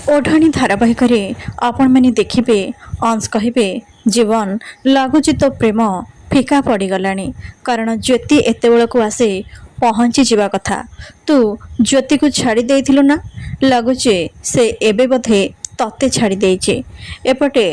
ओढ़णी धारावाहिक आपण मैंने देखिए अंश कहे जीवन लगुच तो प्रेम फिका पड़गला कारण ज्योति एत बेलू आसे पहुँची जावा कथा तू ज्योति को छाड़ी देइथिलु ना लगुचे से एबे बोधे तते छाड़ी देइचे। एपटे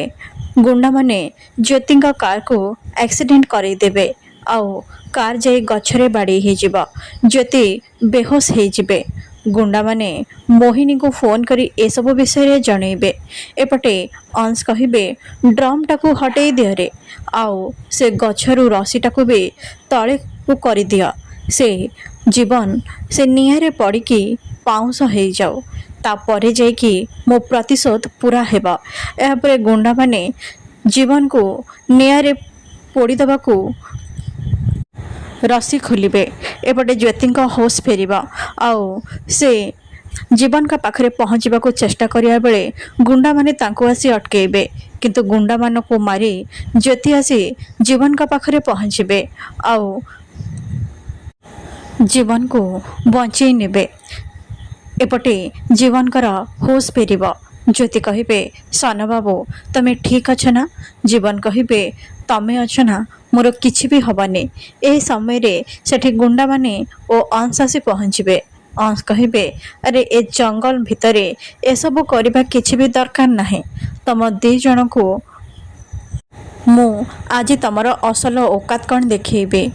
गुंडा माने ज्योति कार को एक्सीडेंट करदेवे आउ कार जाई गछरे बाड़ी हो ज्योति बेहोश हो जिबे। गुंडा माने मोहिनी को फोन करी ए सब विषय जनइबे। एपटे अंश कहिबे ड्रम टाकू हटई दियो रे आउ से गछरु रसी टाकू भी तले को करी दियो से जीवन से निआरे पड़िकी पाउंस हो जाऊ तापरे जाइकी मो प्रतिशोध पूरा हेबा। एहापरे गुंडा माने जीवन को निआरे पोड़ी दबाकू रसी खोलिबे। एपटे ज्योति होश फेर आउ से जीवन का पाखरे पहुँचवा चेष्टा करिया बेले गुंडा माने तांको आसी अटकेबे किंतु गुंडा मान को मारी ज्योति आसी जीवन का पाखरे पहुँचबे आउ जीवन को बंचई नेबे। एपटे जीवन कर होश फेर ज्योति कहिबे सन बाबू तमे ठीक अछ ना। जीवन कहिबे तमे अछ ना मोर किछि भी हबनी। ए समय रे सेठी गुंडा माने ओ अंश आसी पहुँचबे। अंश कहिबे अरे ए जंगल भितरे ए सब करबा किछि भी दरकार नाही। तम दी जन को मु आज तमर असल औकात कौन देखिबे।